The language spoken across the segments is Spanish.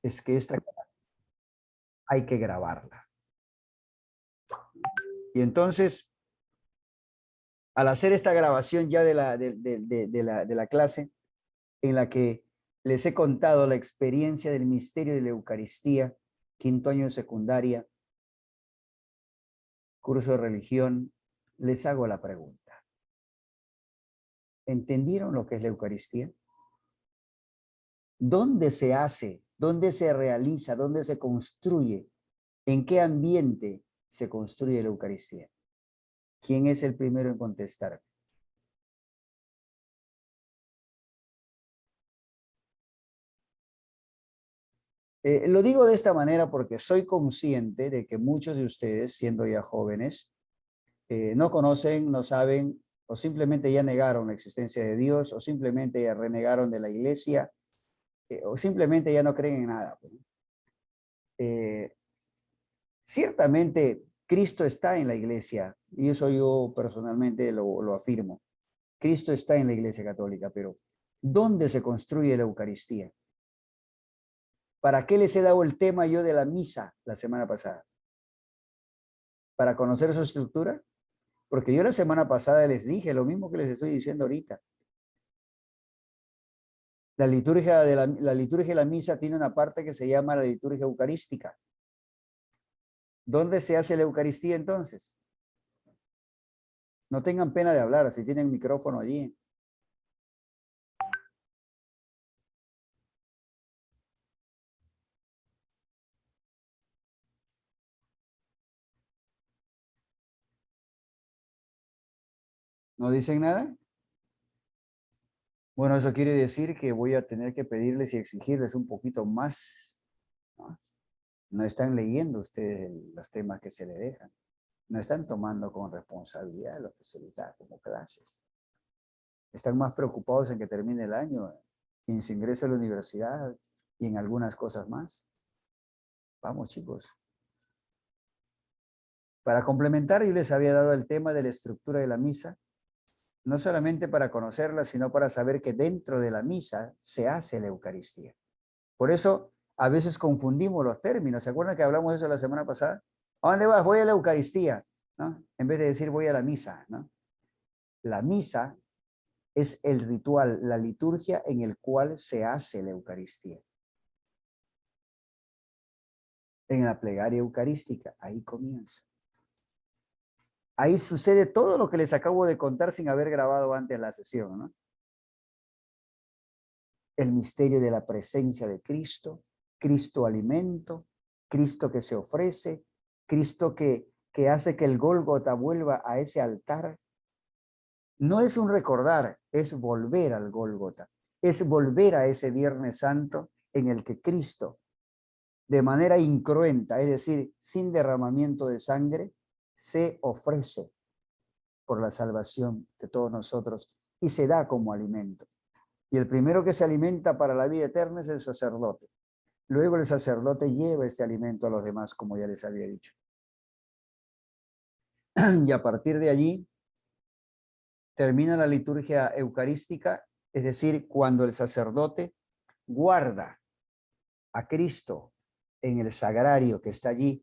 es que esta hay que grabarla. Y entonces, al hacer esta grabación ya de la clase, en la que les he contado la experiencia del misterio de la Eucaristía, 5º año de secundaria, curso de religión, les hago la pregunta. ¿Entendieron lo que es la Eucaristía? ¿Dónde se hace? ¿Dónde se realiza? ¿Dónde se construye? ¿En qué ambiente se construye la Eucaristía? ¿Quién es el primero en contestar? Lo digo de esta manera porque soy consciente de que muchos de ustedes, siendo ya jóvenes, no conocen, no saben, o simplemente ya negaron la existencia de Dios, o simplemente ya renegaron de la iglesia, o simplemente ya no creen en nada. Ciertamente, Cristo está en la iglesia, y eso yo personalmente lo afirmo. Cristo está en la iglesia católica, pero ¿dónde se construye la Eucaristía? ¿Para qué les he dado el tema yo de la misa la semana pasada? ¿Para conocer su estructura? Porque yo la semana pasada les dije lo mismo que les estoy diciendo ahorita. La liturgia de la misa tiene una parte que se llama la liturgia eucarística. ¿Dónde se hace la Eucaristía entonces? No tengan pena de hablar, si tienen micrófono allí. ¿No dicen nada? Bueno, eso quiere decir que voy a tener que pedirles y exigirles un poquito más, ¿no? No están leyendo ustedes los temas que se le dejan. No están tomando con responsabilidad lo que se les da como clases. Están más preocupados en que termine el año, en su ingreso a la universidad y en algunas cosas más. Vamos, chicos. Para complementar, yo les había dado el tema de la estructura de la misa, no solamente para conocerla, sino para saber que dentro de la misa se hace la Eucaristía. Por eso, a veces confundimos los términos. ¿Se acuerdan que hablamos de eso la semana pasada? ¿A dónde vas? Voy a la Eucaristía, ¿no? En vez de decir voy a la misa, ¿no? La misa es el ritual, la liturgia en el cual se hace la Eucaristía. En la plegaria eucarística, ahí comienza. Ahí sucede todo lo que les acabo de contar sin haber grabado antes la sesión, ¿no? El misterio de la presencia de Cristo, Cristo alimento, Cristo que se ofrece, Cristo que hace que el Gólgota vuelva a ese altar. No es un recordar, es volver al Gólgota, es volver a ese Viernes Santo en el que Cristo, de manera incruenta, es decir, sin derramamiento de sangre, se ofrece por la salvación de todos nosotros y se da como alimento. Y el primero que se alimenta para la vida eterna es el sacerdote. Luego el sacerdote lleva este alimento a los demás, como ya les había dicho. Y a partir de allí termina la liturgia eucarística, es decir, cuando el sacerdote guarda a Cristo en el sagrario que está allí.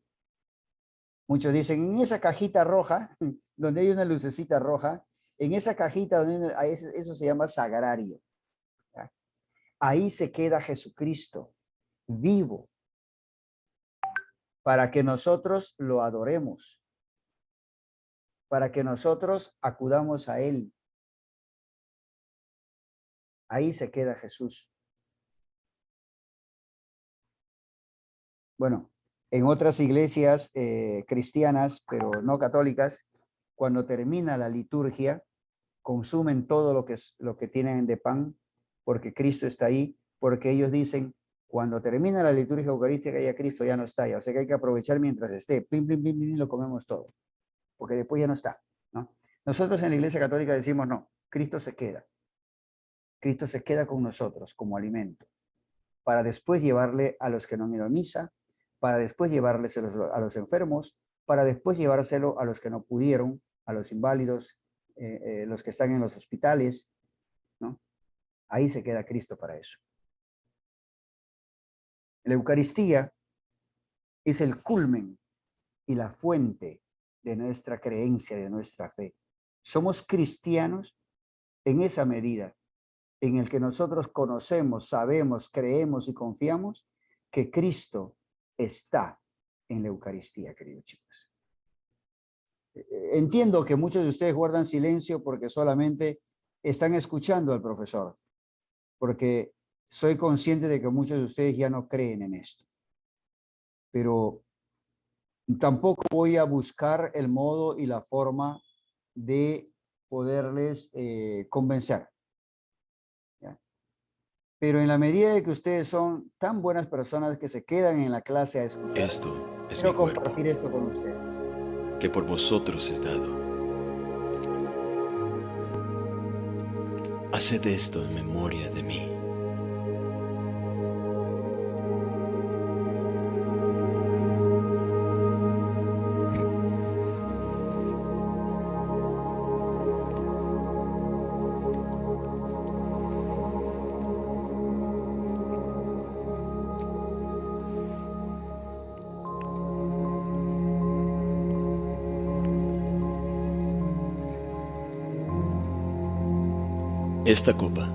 Muchos dicen, en esa cajita roja, donde hay una lucecita roja, en esa cajita, eso se llama sagrario. Ahí se queda Jesucristo vivo para que nosotros lo adoremos, para que nosotros acudamos a Él. Ahí se queda Jesús. Bueno, en otras iglesias cristianas, pero no católicas, cuando termina la liturgia, consumen todo lo que tienen de pan, porque Cristo está ahí, porque ellos dicen, cuando termina la liturgia eucarística, ya Cristo ya no está, ya, o sea que hay que aprovechar mientras esté, plim, plim, plim, plim, lo comemos todo, porque después ya no está, ¿no? Nosotros en la Iglesia Católica decimos, no, Cristo se queda con nosotros como alimento, para después llevarle a los que no han ido a misa, para después llevarles a los enfermos, para después llevárselo a los que no pudieron, a los inválidos, los que están en los hospitales, ¿no? Ahí se queda Cristo para eso. La Eucaristía es el culmen y la fuente de nuestra creencia, de nuestra fe. Somos cristianos en esa medida en el que nosotros conocemos, sabemos, creemos y confiamos que Cristo está en la Eucaristía, queridos chicos. Entiendo que muchos de ustedes guardan silencio porque solamente están escuchando al profesor, porque soy consciente de que muchos de ustedes ya no creen en esto. Pero tampoco voy a buscar el modo y la forma de poderles convencer. ¿Ya? Pero en la medida de que ustedes son tan buenas personas que se quedan en la clase a escuchar, Esto es quiero mi cuerpo, compartir esto con ustedes. que por vosotros es dado. Haced esto en memoria de mí. Esta copa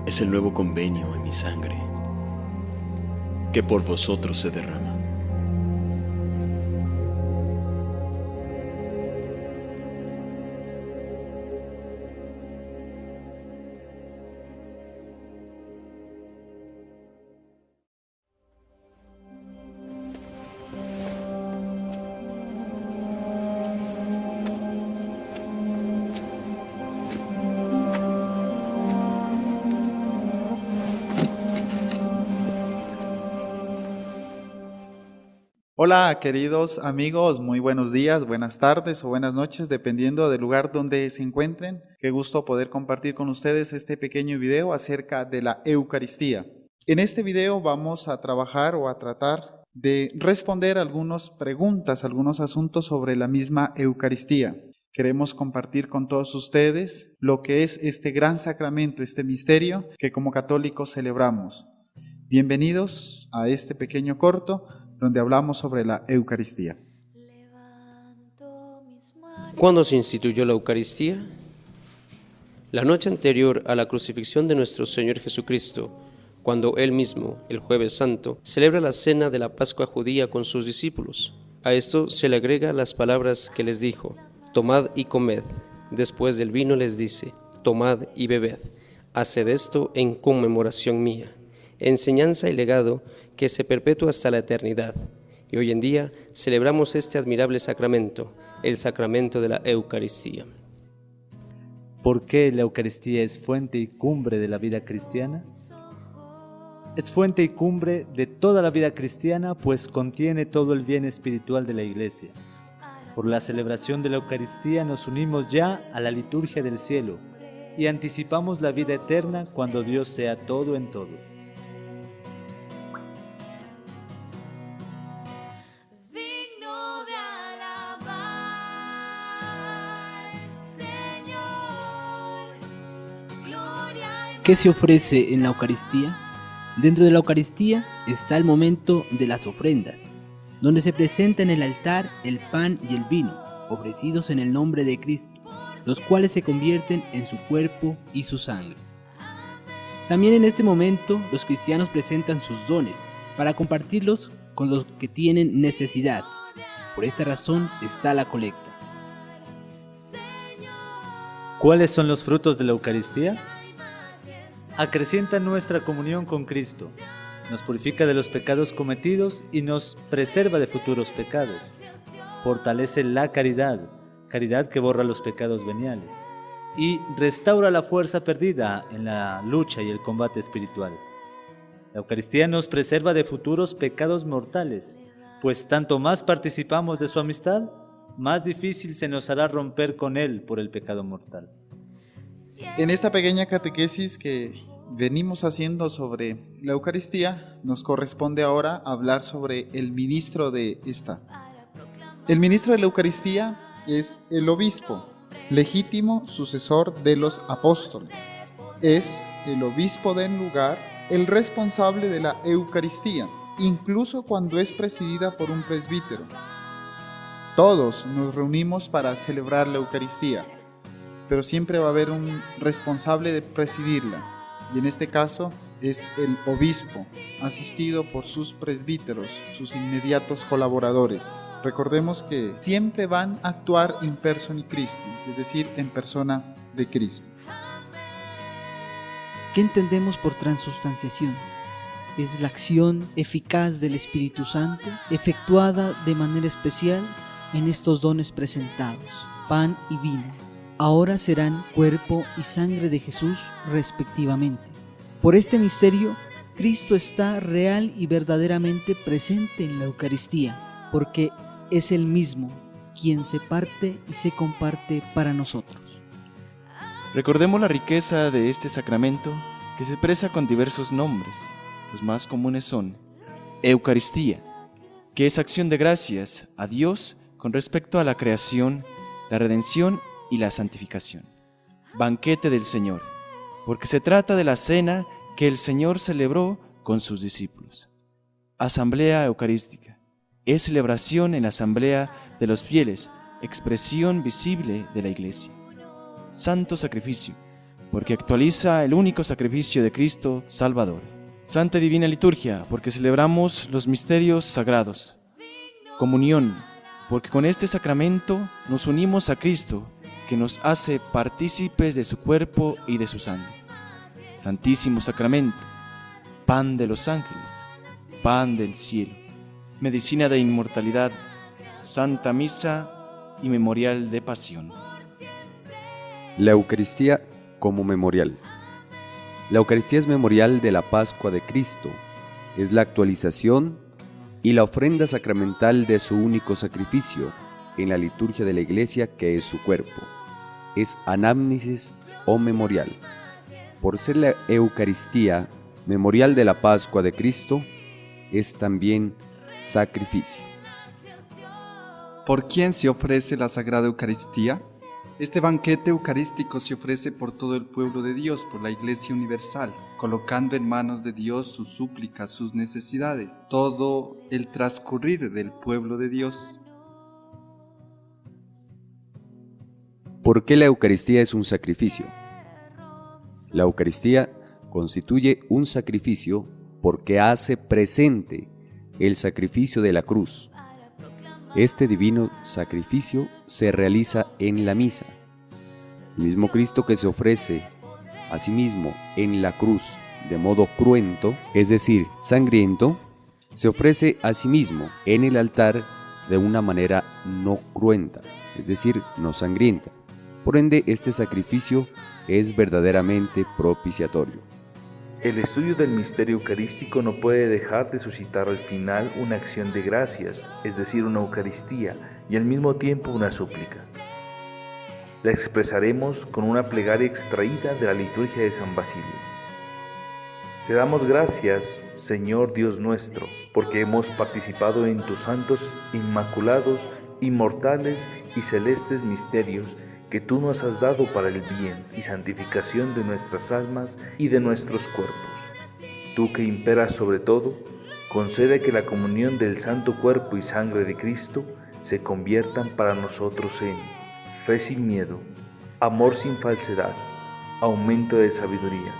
es el nuevo convenio en mi sangre, que por vosotros se derrama. Hola queridos amigos, muy buenos días, buenas tardes o buenas noches, dependiendo del lugar donde se encuentren. Qué gusto poder compartir con ustedes este pequeño video acerca de la Eucaristía. En este video vamos a trabajar o a tratar de responder algunas preguntas, algunos asuntos sobre la misma Eucaristía. Queremos compartir con todos ustedes lo que es este gran sacramento, este misterio que como católicos celebramos. Bienvenidos a este pequeño corto donde hablamos sobre la Eucaristía. ¿Cuándo se instituyó la Eucaristía? La noche anterior a la crucifixión de nuestro Señor Jesucristo, cuando Él mismo, el Jueves Santo, celebra la cena de la Pascua judía con sus discípulos. A esto se le agrega las palabras que les dijo: tomad y comed. Después del vino les dice: tomad y bebed. Haced esto en conmemoración mía. Enseñanza y legado que se perpetúa hasta la eternidad. Y hoy en día celebramos este admirable sacramento, el sacramento de la Eucaristía. ¿Por qué la Eucaristía es fuente y cumbre de la vida cristiana? Es fuente y cumbre de toda la vida cristiana, pues contiene todo el bien espiritual de la Iglesia. Por la celebración de la Eucaristía nos unimos ya a la liturgia del cielo y anticipamos la vida eterna cuando Dios sea todo en todos. ¿Qué se ofrece en la Eucaristía? Dentro de la Eucaristía está el momento de las ofrendas, donde se presenta en el altar el pan y el vino, ofrecidos en el nombre de Cristo, los cuales se convierten en su cuerpo y su sangre. También en este momento los cristianos presentan sus dones para compartirlos con los que tienen necesidad. Por esta razón está la colecta. ¿Cuáles son los frutos de la Eucaristía? Acrecienta nuestra comunión con Cristo, nos purifica de los pecados cometidos y nos preserva de futuros pecados. Fortalece la caridad, caridad que borra los pecados veniales, y restaura la fuerza perdida en la lucha y el combate espiritual. La Eucaristía nos preserva de futuros pecados mortales, pues tanto más participamos de su amistad, más difícil se nos hará romper con Él por el pecado mortal. En esta pequeña catequesis que venimos haciendo sobre la Eucaristía, nos corresponde ahora hablar sobre el ministro de esta. El ministro de la Eucaristía es el obispo, legítimo sucesor de los apóstoles. Es el obispo del lugar el responsable de la Eucaristía, incluso cuando es presidida por un presbítero. Todos nos reunimos para celebrar la Eucaristía, pero siempre va a haber un responsable de presidirla, y en este caso es el obispo, asistido por sus presbíteros, sus inmediatos colaboradores. Recordemos que siempre van a actuar in persona Christi, es decir, en persona de Cristo. ¿Qué entendemos por transubstanciación? Es la acción eficaz del Espíritu Santo, efectuada de manera especial en estos dones presentados, pan y vino. Ahora serán cuerpo y sangre de Jesús respectivamente. Por este misterio, Cristo está real y verdaderamente presente en la Eucaristía, porque es Él mismo quien se parte y se comparte para nosotros. Recordemos la riqueza de este sacramento que se expresa con diversos nombres. Los más comunes son Eucaristía, que es acción de gracias a Dios con respecto a la creación, la redención y la santificación. Banquete del Señor, porque se trata de la cena que el Señor celebró con sus discípulos. Asamblea Eucarística, es celebración en la asamblea de los fieles, expresión visible de la Iglesia. Santo Sacrificio, porque actualiza el único sacrificio de Cristo Salvador. Santa y Divina Liturgia, porque celebramos los misterios sagrados. Comunión, porque con este sacramento nos unimos a Cristo, que nos hace partícipes de su cuerpo y de su sangre. Santísimo Sacramento, pan de los ángeles, pan del cielo, medicina de inmortalidad, Santa Misa y memorial de pasión. La Eucaristía como memorial. La Eucaristía es memorial de la Pascua de Cristo, es la actualización y la ofrenda sacramental de su único sacrificio en la liturgia de la Iglesia, que es su cuerpo. Es anamnesis o memorial. Por ser la Eucaristía memorial de la Pascua de Cristo, es también sacrificio. ¿Por quién se ofrece la Sagrada Eucaristía? Este banquete eucarístico se ofrece por todo el pueblo de Dios, por la Iglesia universal, colocando en manos de Dios sus súplicas, sus necesidades, todo el transcurrir del pueblo de Dios. ¿Por qué la Eucaristía es un sacrificio? La Eucaristía constituye un sacrificio porque hace presente el sacrificio de la cruz. Este divino sacrificio se realiza en la misa. El mismo Cristo que se ofrece a sí mismo en la cruz de modo cruento, es decir, sangriento, se ofrece a sí mismo en el altar de una manera no cruenta, es decir, no sangrienta. Por ende, este sacrificio es verdaderamente propiciatorio. El estudio del misterio eucarístico no puede dejar de suscitar al final una acción de gracias, es decir, una Eucaristía, y al mismo tiempo una súplica. La expresaremos con una plegaria extraída de la liturgia de San Basilio. Te damos gracias, Señor Dios nuestro, porque hemos participado en tus santos, inmaculados, inmortales y celestes misterios que tú nos has dado para el bien y santificación de nuestras almas y de nuestros cuerpos. Tú que imperas sobre todo, concede que la comunión del santo cuerpo y sangre de Cristo se conviertan para nosotros en fe sin miedo, amor sin falsedad, aumento de sabiduría,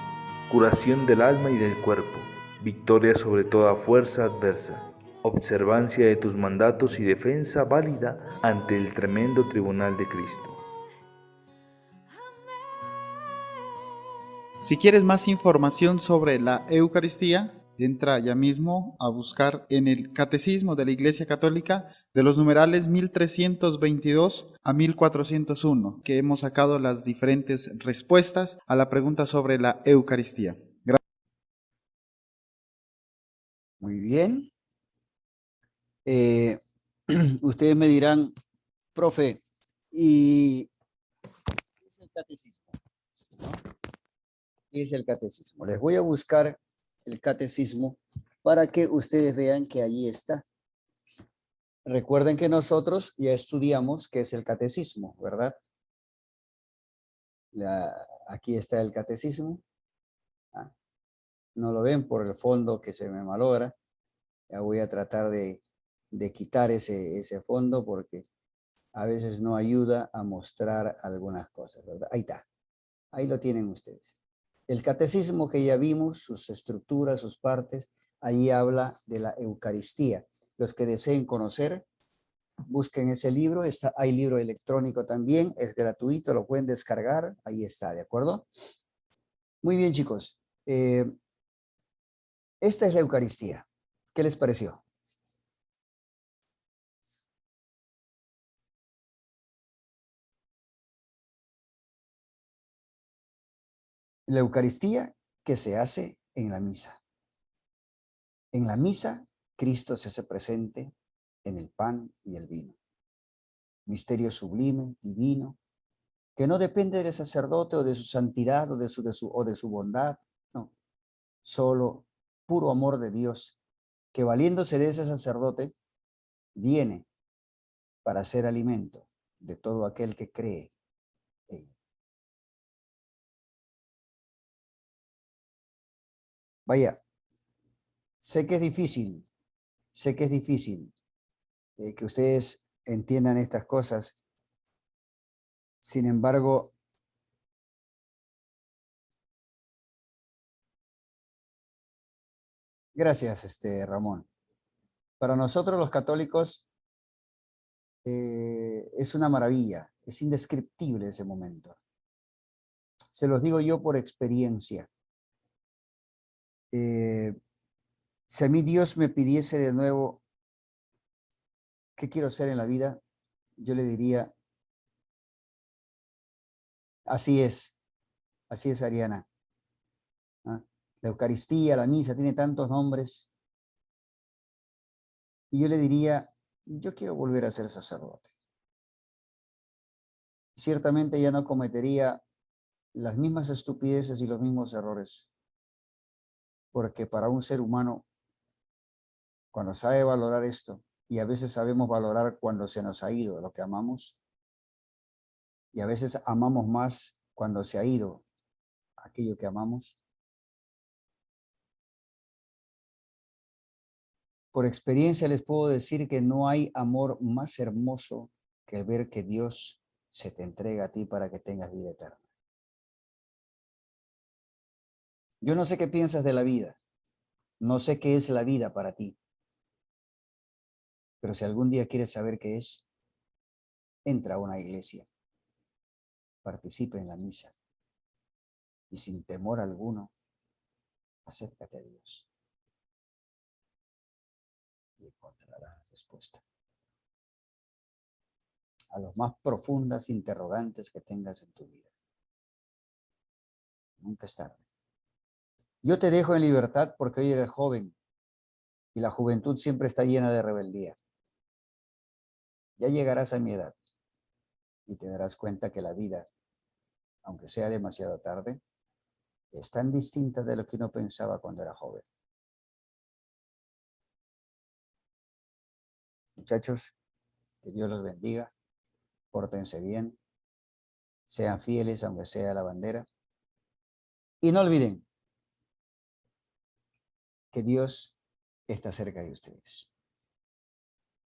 curación del alma y del cuerpo, victoria sobre toda fuerza adversa, observancia de tus mandatos y defensa válida ante el tremendo tribunal de Cristo. Si quieres más información sobre la Eucaristía, entra ya mismo a buscar en el Catecismo de la Iglesia Católica de los numerales 1322 a 1401, que hemos sacado las diferentes respuestas a la pregunta sobre la Eucaristía. Gracias. Muy bien. Ustedes me dirán, profe, ¿y qué es el catecismo? ¿No? ¿Qué es el catecismo? Les voy a buscar el catecismo para que ustedes vean que allí está. Recuerden que nosotros ya estudiamos qué es el catecismo, ¿verdad? Aquí está el catecismo. no lo ven por el fondo que se me malogra. Ya voy a tratar de quitar ese fondo porque a veces no ayuda a mostrar algunas cosas, ¿verdad? Ahí está. Ahí lo tienen ustedes. El catecismo que ya vimos, sus estructuras, sus partes, ahí habla de la Eucaristía. Los que deseen conocer, busquen ese libro. Hay libro electrónico también, es gratuito, lo pueden descargar. Ahí está, ¿de acuerdo? Muy bien, chicos. Esta es la Eucaristía. ¿Qué les pareció? La Eucaristía que se hace en la misa. En la misa, Cristo se hace presente en el pan y el vino. Misterio sublime, divino, que no depende del sacerdote o de su santidad o de su bondad, no. Solo puro amor de Dios, que valiéndose de ese sacerdote, viene para ser alimento de todo aquel que cree en él. Vaya, sé que es difícil que ustedes entiendan estas cosas. Sin embargo, gracias, Ramón. Para nosotros los católicos es una maravilla, es indescriptible ese momento. Se los digo yo por experiencia. Si a mí Dios me pidiese de nuevo qué quiero ser en la vida, yo le diría, así es, Ariana. ¿Ah? La Eucaristía, la misa, tiene tantos nombres. Y yo le diría, yo quiero volver a ser sacerdote. Ciertamente ya no cometería las mismas estupideces y los mismos errores. Porque para un ser humano, cuando sabe valorar esto, y a veces sabemos valorar cuando se nos ha ido lo que amamos, y a veces amamos más cuando se ha ido aquello que amamos. Por experiencia les puedo decir que no hay amor más hermoso que el ver que Dios se te entrega a ti para que tengas vida eterna. Yo no sé qué piensas de la vida, no sé qué es la vida para ti, pero si algún día quieres saber qué es, entra a una iglesia, participa en la misa y sin temor alguno, acércate a Dios y encontrarás respuesta a las más profundas interrogantes que tengas en tu vida. Nunca es tarde. Yo te dejo en libertad porque hoy eres joven y la juventud siempre está llena de rebeldía. Ya llegarás a mi edad y te darás cuenta que la vida, aunque sea demasiado tarde, es tan distinta de lo que uno pensaba cuando era joven. Muchachos, que Dios los bendiga, pórtense bien, sean fieles aunque sea la bandera. Y no olviden que Dios está cerca de ustedes.